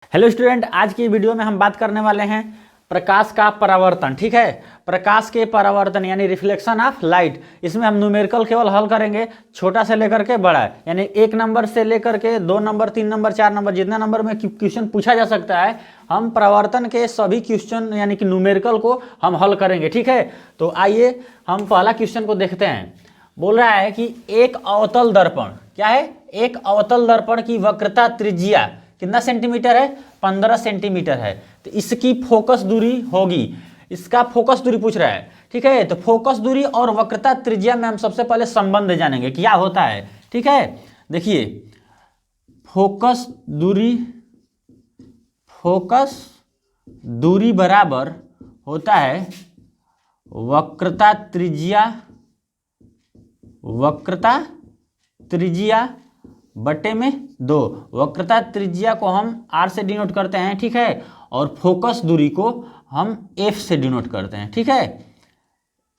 Hello student, आज की video में हम बात करने वाले हैं प्रकाश का परावर्तन। ठीक है, प्रकाश के परावर्तन यानी रिफ्लेक्शन ऑफ लाइट। इसमें हम न्यूमेरिकल केवल हल करेंगे, छोटा से लेकर के बड़ा, यानी 1 नंबर से लेकर के 2 नंबर 3 नंबर 4 नंबर जितना नंबर में क्वेश्चन पूछा जा सकता है, हम परावर्तन के सभी क्वेश्चन यानी कि न्यूमेरिकल को हम हल करेंगे। ठीक है, तो आइए हम पहला क्वेश्चन को देखते हैं। बोल रहा है कि एक अवतल दर्पण, क्या है, एक अवतल दर्पण की वक्रता त्रिज्या कितना सेंटीमीटर है, 15 सेंटीमीटर है। तो इसकी फोकस दूरी होगी, इसका फोकस दूरी पूछ रहा है। ठीक है, तो फोकस दूरी और वक्रता त्रिज्या में हम सबसे पहले संबंध जानेंगे क्या होता है। ठीक है, देखिए फोकस दूरी बराबर होता है वक्रता त्रिज्या बटे में 2। वक्रता त्रिज्या को हम r से डिनोट करते हैं। ठीक है, और फोकस दूरी को हम f से डिनोट करते हैं। ठीक है,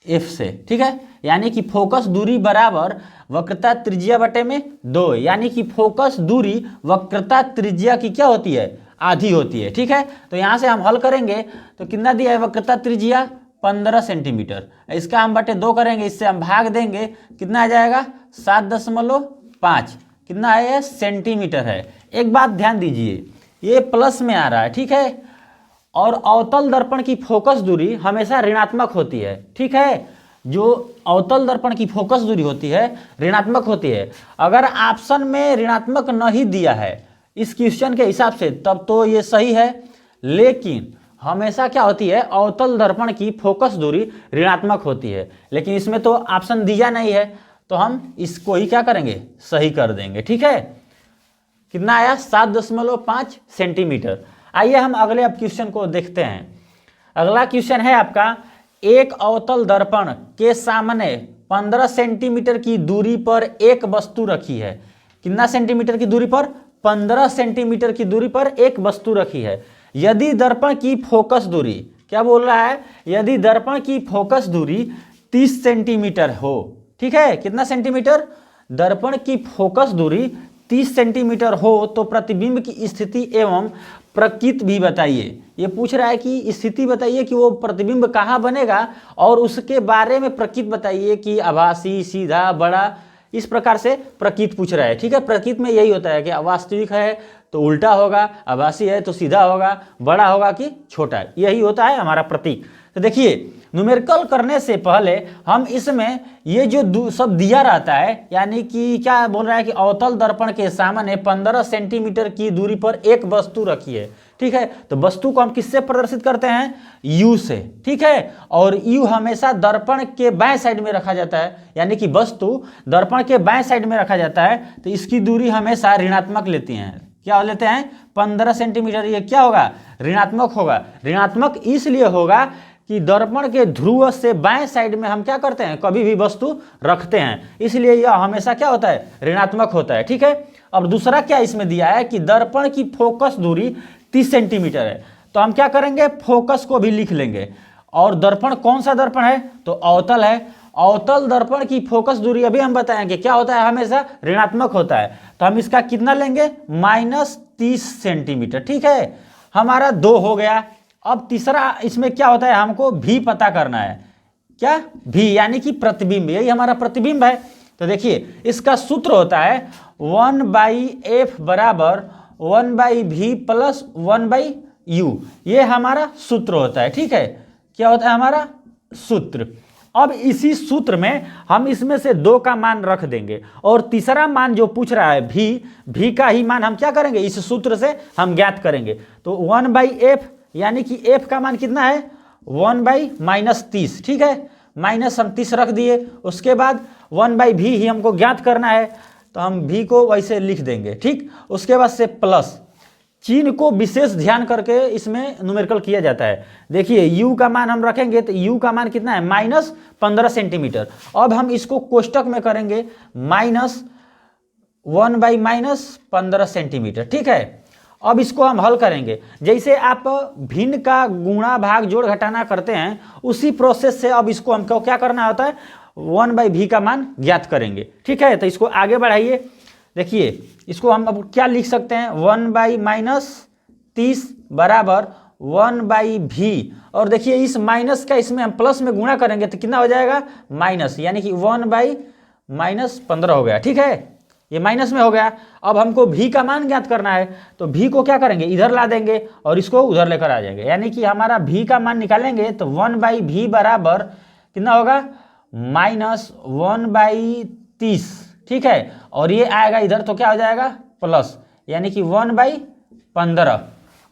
f से। ठीक है, यानी कि फोकस दूरी बराबर वक्रता त्रिज्या बटे में 2, यानी कि फोकस दूरी वक्रता त्रिज्या की क्या होती है, आधी होती है। ठीक है, तो यहाँ से हम हल करेंगे तो कितना दिया है, वक्रता त्रिज्या 15 सेंटीमीटर, इसका हम बटे 2 करेंगे, इससे हम भाग देंगे, कितना आ जाएगा 7.5, कितना है, सेंटीमीटर है। एक बात ध्यान दीजिए, ये प्लस में आ रहा है। ठीक है, और अवतल दर्पण की फोकस दूरी हमेशा ऋणात्मक होती है। ठीक है, जो अवतल दर्पण की फोकस दूरी होती है ऋणात्मक होती है। अगर ऑप्शन में ऋणात्मक नहीं दिया है इस क्वेश्चन के हिसाब से तब तो ये सही है, लेकिन हमेशा क्या होती है, अवतल दर्पण की फोकस दूरी ऋणात्मक होती है। लेकिन इसमें तो ऑप्शन दिया नहीं है, तो हम इसको ही क्या करेंगे, सही कर देंगे। ठीक है, कितना आया, 7.5 सेंटीमीटर। आइए हम अगले अब क्वेश्चन को देखते हैं। अगला क्वेश्चन है आपका, एक अवतल दर्पण के सामने 15 सेंटीमीटर की दूरी पर एक वस्तु रखी है। कितना सेंटीमीटर की दूरी पर, 15 सेंटीमीटर की दूरी पर एक वस्तु रखी है। यदि दर्पण की फोकस दूरी, क्या बोल रहा है, यदि दर्पण की फोकस दूरी 30 सेंटीमीटर हो। ठीक है, कितना सेंटीमीटर, दर्पण की फोकस दूरी 30 सेंटीमीटर हो तो प्रतिबिंब की स्थिति एवं प्रकृति भी बताइए। ये पूछ रहा है कि स्थिति बताइए कि वो प्रतिबिंब कहाँ बनेगा, और उसके बारे में प्रकृति बताइए कि आभासी, सीधा, बड़ा, इस प्रकार से प्रकृति पूछ रहा है। ठीक है, प्रकृति में यही होता है कि वास्तविक है तो उल्टा होगा, आभासी है तो सीधा होगा, बड़ा होगा कि छोटा, यही होता है हमारा प्रतीक। तो देखिए, न्यूमेरिकल करने से पहले हम इसमें ये जो सब दिया रहता है, यानी कि क्या बोल रहा है कि अवतल दर्पण के सामने 15 सेंटीमीटर की दूरी पर एक वस्तु रखी है। ठीक है, तो वस्तु को हम किससे प्रदर्शित करते हैं, U से। ठीक है, और U हमेशा दर्पण के बाएं साइड में रखा जाता है, यानी कि वस्तु दर्पण के बाएं साइड में रखा जाता है, तो इसकी दूरी हमेशा ऋणात्मक लेती हैं। क्या लेते हैं, 15 सेंटीमीटर। ये क्या होगा, ऋणात्मक होगा। ऋणात्मक इसलिए होगा कि दर्पण के ध्रुव से बाएं साइड में हम क्या करते हैं, कभी भी वस्तु रखते हैं, इसलिए यह हमेशा क्या होता है, ऋणात्मक होता है। ठीक है, अब दूसरा क्या इसमें दिया है कि दर्पण की फोकस दूरी 30 सेंटीमीटर है, तो हम क्या करेंगे, फोकस को भी लिख लेंगे। और दर्पण कौन सा दर्पण है, तो अवतल है। अवतल दर्पण की फोकस दूरी अभी हम बताएंगे क्या होता है, हमेशा ऋणात्मक होता है, तो हम इसका कितना लेंगे, -30 सेंटीमीटर। ठीक है, हमारा 2 हो गया। अब तीसरा इसमें क्या होता है, हमको भी पता करना है, क्या, भी यानी कि प्रतिबिंब, यही हमारा प्रतिबिंब है। तो देखिए, इसका सूत्र होता है 1/f बराबर 1/v प्लस 1/u, ये हमारा सूत्र होता है। ठीक है, क्या होता है हमारा सूत्र। अब इसी सूत्र में हम इसमें से 2 का मान रख देंगे, और तीसरा मान जो पूछ रहा है भी का ही मान हम क्या करेंगे, इस सूत्र से हम ज्ञात करेंगे। तो 1/f यानी कि f का मान कितना है, 1/-30। ठीक है, माइनस हम 30 रख दिए, उसके बाद 1/v ही हमको ज्ञात करना है, तो हम v को वैसे लिख देंगे। ठीक, उसके बाद से प्लस चिन्ह को विशेष ध्यान करके इसमें न्यूमेरिकल किया जाता है। देखिए, u का मान हम रखेंगे तो u का मान कितना है, -15 सेंटीमीटर। अब हम इसको कोष्टक में करेंगे, -1/-15 सेंटीमीटर। ठीक है, अब इसको हम हल करेंगे, जैसे आप भिन्न का गुणा भाग जोड़ घटाना करते हैं उसी प्रोसेस से अब इसको हमको क्या करना होता है, 1/v का मान ज्ञात करेंगे। ठीक है, तो इसको आगे बढ़ाइए। देखिए, इसको हम अब क्या लिख सकते हैं, 1/-30 30 बराबर 1/v। और देखिए इस माइनस का इसमें हम प्लस में गुणा करेंगे तो कितना हो जाएगा माइनस, यानी कि 1/-15 हो गया। ठीक है, ये माइनस में हो गया। अब हमको v का मान ज्ञात करना है, तो v को क्या करेंगे, इधर ला देंगे और इसको उधर लेकर आ जाएंगे, यानी कि हमारा v का मान निकालेंगे तो 1/v बराबर कितना होगा -1/30। ठीक है, और ये आएगा इधर तो क्या हो जाएगा प्लस, यानी कि 1/15।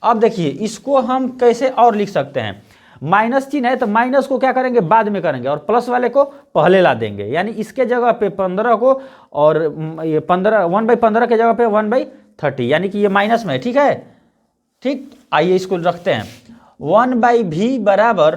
अब देखिए इसको हम कैसे और लिख सकते हैं, माइनस चिन्ह है तो माइनस को क्या करेंगे बाद में करेंगे और प्लस वाले को पहले ला देंगे, यानी इसके जगह पे 15 को और ये 1/15 के जगह पे 1/30, यानी कि ये माइनस में है। ठीक है, ठीक, आइए इसको रखते हैं। 1/v बराबर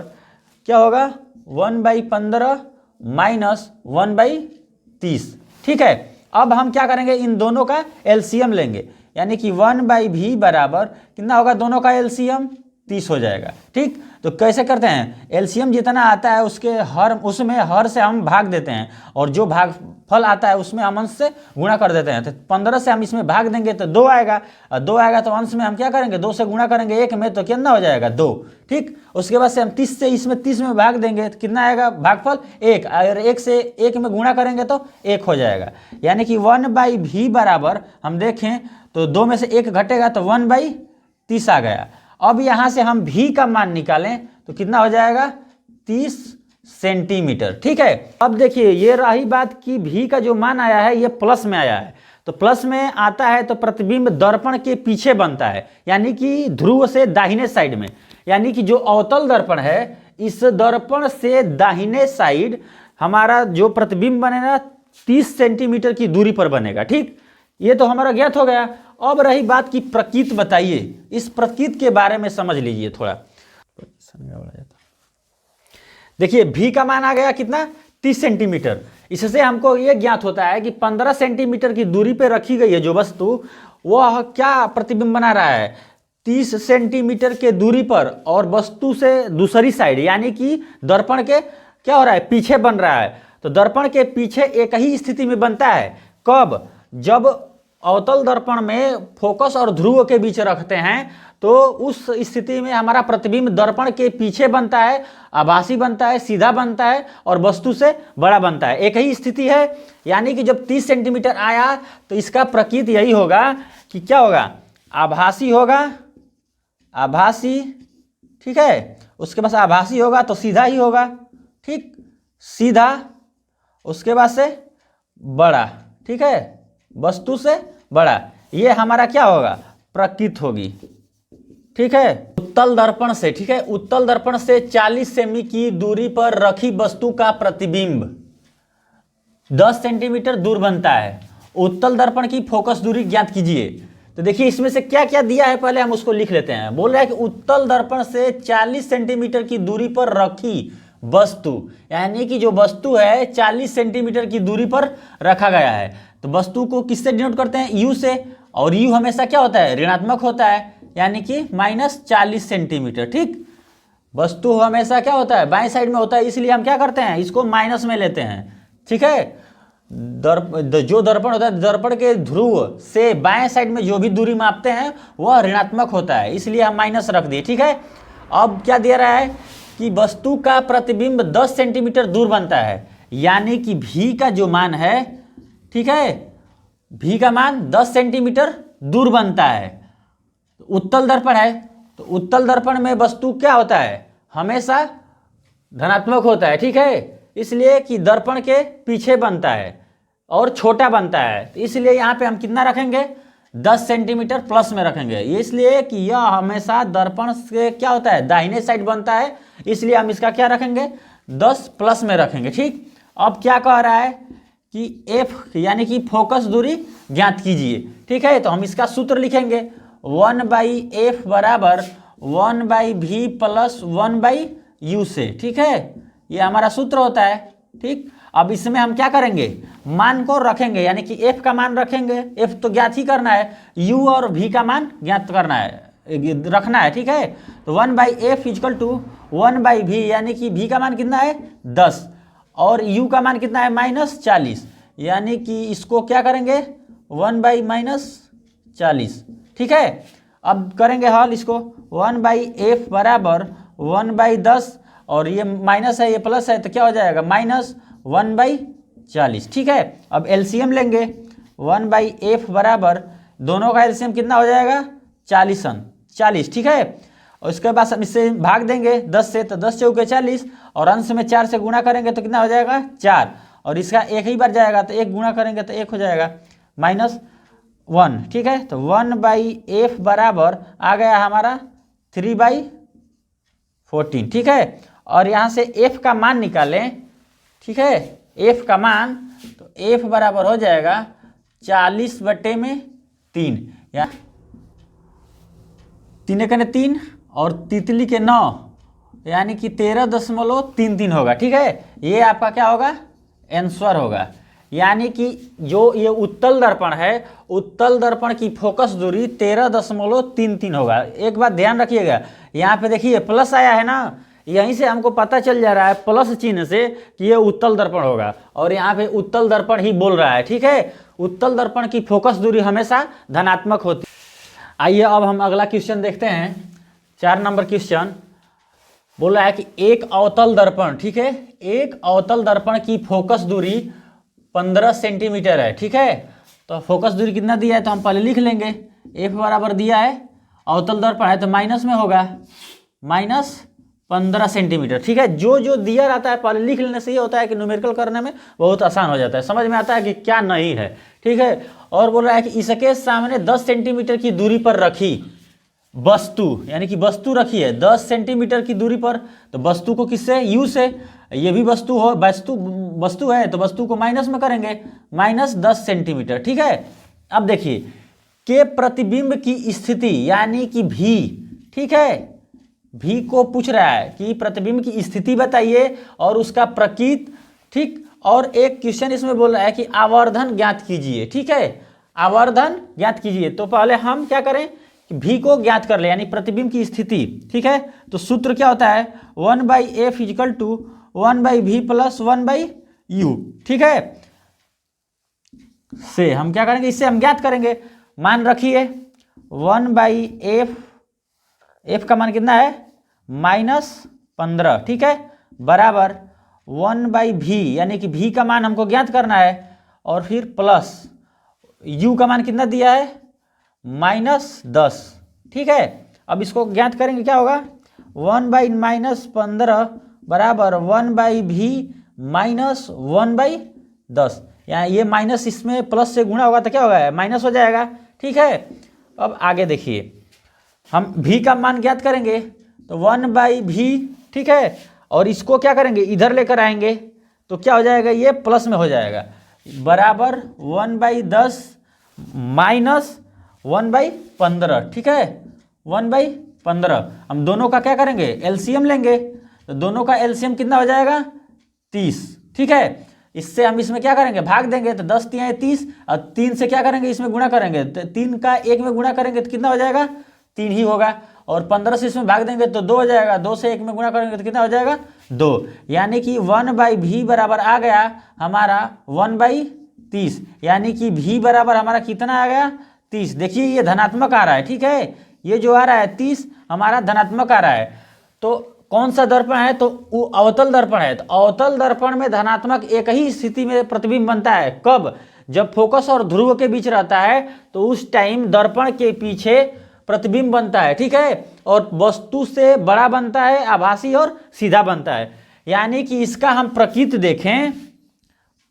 क्या होगा 1/15 माइनस 1/30। ठीक है, अब हम क्या करेंगे, इन दोनों का एलसीएम लेंगे, यानी कि 1/v बराबर कितना होगा, दोनों का एलसीएम 30 हो जाएगा। ठीक, तो कैसे करते हैं, एलसीएम जितना आता है उसमें हर से हम भाग देते हैं और जो भागफल आता है उसमें हम अंश से गुणा कर देते हैं। तो 15 से हम इसमें भाग देंगे तो 2 आएगा, और 2 आएगा तो अंश में हम क्या करेंगे 2 से गुणा करेंगे 1 में, तो कितना हो जाएगा 2। ठीक, उसके बाद से हम 30 से इसमें 30 में भाग देंगे तो कितना आएगा भागफल 1, और 1 से 1 में गुणा करेंगे तो 1 हो जाएगा, यानी कि 1/v बराबर हम देखें तो 2 में से 1 घटेगा तो 1/30 आ गया। अब यहाँ से हम v का मान निकालें तो कितना हो जाएगा 30 सेंटीमीटर। ठीक है, अब देखिए ये रही बात कि v का जो मान आया है ये प्लस में आया है, तो प्लस में आता है तो प्रतिबिंब दर्पण के पीछे बनता है, यानी कि ध्रुव से दाहिने साइड में, यानी कि जो अवतल दर्पण है इस दर्पण से दाहिने साइड हमारा जो प्रतिबिंब बनेगा 30 सेंटीमीटर की दूरी पर बनेगा। ठीक, ये तो हमारा ज्ञात हो गया। अब रही बात की प्रकृति बताइए, इस प्रकृति के बारे में समझ लीजिए थोड़ा। देखिए v का मान आ गया कितना 30 सेंटीमीटर। इससे हमको ये ज्ञात होता है कि 15 सेंटीमीटर की दूरी पे रखी गई है जो वस्तु, वह क्या प्रतिबिंब बना रहा है 30 सेंटीमीटर के दूरी पर, और वस्तु से दूसरी साइड यानी कि दर्पण के क्या हो रहा है पीछे बन रहा है। तो दर्पण के पीछे एक ही स्थिति में बनता है, कब, जब अवतल दर्पण में फोकस और ध्रुव के बीच रखते हैं तो उस स्थिति में हमारा प्रतिबिंब दर्पण के पीछे बनता है, आभासी बनता है, सीधा बनता है और वस्तु से बड़ा बनता है। एक ही स्थिति है, यानी कि जब 30 सेंटीमीटर आया तो इसका प्रकृति यही होगा कि क्या होगा आभासी होगा, आभासी। ठीक है, उसके बाद आभासी होगा तो सीधा ही होगा। ठीक, सीधा, उसके बाद से बड़ा। ठीक है, वस्तु से बड़ा, ये हमारा क्या होगा प्रकृति होगी। ठीक है, उत्तल दर्पण से, ठीक है, उत्तल दर्पण से 40 सेमी की दूरी पर रखी वस्तु का प्रतिबिंब 10 सेंटीमीटर दूर बनता है। उत्तल दर्पण की फोकस दूरी ज्ञात कीजिए। तो देखिए इसमें से क्या क्या दिया है पहले हम उसको लिख लेते हैं। बोल रहा है कि उत्तल दर्पण से 40 सेंटीमीटर की दूरी पर रखी वस्तु, यानी कि जो वस्तु है 40 सेंटीमीटर की दूरी पर रखा गया है। तो वस्तु को किससे डिनोट करते हैं u से, और u हमेशा क्या होता है ऋणात्मक होता है, यानी कि -40 सेंटीमीटर। ठीक, वस्तु हमेशा क्या होता है बाएं साइड में होता है, इसलिए हम क्या करते हैं इसको माइनस में लेते हैं। ठीक है, जो दर्पण होता है दर्पण के ध्रुव से बाएं साइड में जो भी दूरी मापते हैं वह ऋणात्मक होता है, इसलिए हम माइनस रख दिए। ठीक है, अब क्या दे रहा है कि वस्तु का प्रतिबिंब 10 सेंटीमीटर दूर बनता है, यानी कि v का जो मान है, ठीक है, v का मान 10 सेंटीमीटर दूर बनता है। उत्तल दर्पण है तो उत्तल दर्पण में वस्तु क्या होता है हमेशा धनात्मक होता है। ठीक है, इसलिए कि दर्पण के पीछे बनता है और छोटा बनता है, तो इसलिए यहाँ पे हम कितना रखेंगे 10 सेंटीमीटर प्लस में रखेंगे, ये इसलिए कि यह हमेशा दर्पण से क्या होता है दाहिने साइड बनता है, इसलिए हम इसका क्या रखेंगे 10 प्लस में रखेंगे। ठीक, अब क्या कह रहा है कि f यानी कि फोकस दूरी ज्ञात कीजिए। ठीक है, तो हम इसका सूत्र लिखेंगे 1/f बराबर 1/v प्लस 1/u से। ठीक है, ये हमारा सूत्र होता है। ठीक, अब इसमें हम क्या करेंगे मान को रखेंगे, यानी कि f का मान रखेंगे, f तो ज्ञात ही करना है, u और v का मान ज्ञात करना है रखना है। ठीक है, तो 1/f इक्वल टू 1/v, यानी कि v का मान कितना है 10 और u का मान कितना है -40, यानी कि इसको क्या करेंगे 1/-40। ठीक है, अब करेंगे हल इसको, 1/f बराबर 1/10, और ये माइनस है ये प्लस है तो क्या हो जाएगा -1/40। ठीक है, अब एलसीएम लेंगे, 1/f बराबर दोनों का एलसीएम कितना हो जाएगा 40। ठीक है, और उसके बाद हम इससे भाग देंगे 10 से, तो 10 चौके 40, और अंश में 4 से गुणा करेंगे तो कितना हो जाएगा 4, और इसका एक ही बार जाएगा तो 1 गुणा करेंगे तो 1 हो जाएगा -1। ठीक है, तो 1/f बराबर आ गया हमारा 3/14। ठीक है, और यहाँ से f का मान निकालें। ठीक है, f का मान, तो f बराबर हो जाएगा 40/3, या 3 के 3 और तितली के 9, यानी कि 13.33 होगा। ठीक है, ये आपका क्या होगा आंसर होगा। यानी कि जो ये उत्तल दर्पण है, उत्तल दर्पण की फोकस दूरी 13.33 होगा। एक बात ध्यान रखिएगा, यहाँ पे देखिए प्लस आया है ना, यहीं से हमको पता चल जा रहा है प्लस चिन्ह से कि ये उत्तल दर्पण होगा, और यहाँ पे उत्तल दर्पण ही बोल रहा है। ठीक है, उत्तल दर्पण की फोकस दूरी हमेशा धनात्मक होती है। आइए अब हम अगला क्वेश्चन देखते हैं। 4 नंबर क्वेश्चन बोल रहा है कि एक अवतल दर्पण, ठीक है, एक अवतल दर्पण की फोकस दूरी 15 सेंटीमीटर है। ठीक है, तो फोकस दूरी कितना दिया है तो हम पहले लिख लेंगे, f बराबर दिया है, अवतल दर्पण है तो माइनस में होगा -15 सेंटीमीटर। ठीक है, जो जो दिया रहता है पहले लिख लेने से ये होता है कि न्यूमेरिकल करने में बहुत आसान हो जाता है, समझ में आता है कि क्या नहीं है। ठीक है, और बोल रहा है कि इसके सामने 10 सेंटीमीटर की दूरी पर रखी वस्तु, यानी कि वस्तु रखी है 10 सेंटीमीटर की दूरी पर, तो वस्तु को किससे, u से, ये भी वस्तु हो, वस्तु है तो वस्तु को माइनस में करेंगे, -10 सेंटीमीटर। ठीक है, अब देखिए के प्रतिबिंब की स्थिति यानी कि भी, ठीक है, भी को पूछ रहा है कि प्रतिबिंब की स्थिति बताइए और उसका प्रकृत। ठीक, और एक क्वेश्चन इसमें बोल रहा है कि आवर्धन ज्ञात कीजिए। ठीक है, आवर्धन ज्ञात कीजिए, तो पहले हम क्या करें कि भी को ज्ञात कर ले, यानी प्रतिबिंब की स्थिति। ठीक है, तो सूत्र क्या होता है 1/f = 1/v + 1/u। ठीक है, से हम क्या करेंगे, इससे हम ज्ञात करेंगे। मान रखिए 1/f, f का मान कितना है -15। ठीक है, बराबर 1/v, यानी कि v का मान हमको ज्ञात करना है, और फिर प्लस u का मान कितना दिया है -10। ठीक है, अब इसको ज्ञात करेंगे, क्या होगा 1/-15 बराबर 1/v - 1/10, यहाँ ये माइनस इसमें प्लस से गुणा होगा तो क्या होगा माइनस हो जाएगा। ठीक है, अब आगे देखिए हम v का मान ज्ञात करेंगे, तो 1/v। ठीक है, और इसको क्या करेंगे इधर लेकर आएंगे तो क्या हो जाएगा, ये प्लस में हो जाएगा, बराबर 1/10 - 1/15। ठीक है, 1/15। हम दोनों का क्या करेंगे एलसीएम लेंगे, तो दोनों का एलसीएम कितना हो जाएगा 30। ठीक है, इससे हम इसमें क्या करेंगे भाग देंगे, तो 10 × 30, और 3 से क्या करेंगे इसमें गुणा करेंगे, तो 3 का 1 में गुणा करेंगे तो कितना हो जाएगा 3 ही होगा, और 15 से इसमें भाग देंगे तो 2 हो जाएगा, 2 से 1 में गुणा करेंगे तो कितना हो जाएगा 2, यानी कि 1/v बराबर आ गया हमारा 1/30, यानी कि v बराबर हमारा कितना आ गया 30। देखिए ये धनात्मक आ रहा है। ठीक है, ये जो आ रहा है 30 हमारा धनात्मक आ रहा है, तो कौन सा दर्पण है, तो वो अवतल दर्पण है। तो अवतल दर्पण में धनात्मक एक ही स्थिति में प्रतिबिंब बनता है, कब, जब फोकस और ध्रुव के बीच रहता है, तो उस टाइम दर्पण के पीछे प्रतिबिंब बनता है। ठीक है, और वस्तु से बड़ा बनता है, आभासी और सीधा बनता है। यानी कि इसका हम प्रकृत देखें,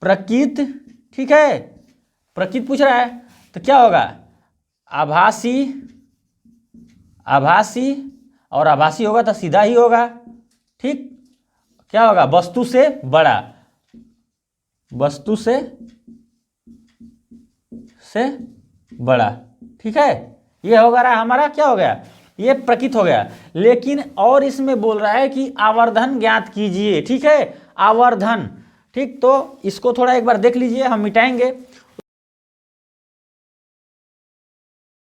प्रकृत, ठीक है, प्रकृत पूछ रहा है तो क्या होगा आभासी, आभासी, और आभासी होगा तो सीधा ही होगा। ठीक, क्या होगा वस्तु से बड़ा, वस्तु से बड़ा। ठीक है, ये होगा रहा हमारा, क्या हो गया ये प्रकृत हो गया। लेकिन और इसमें बोल रहा है कि आवर्धन ज्ञात कीजिए। ठीक है, आवर्धन। ठीक, तो इसको थोड़ा एक बार देख लीजिए, हम मिटाएंगे।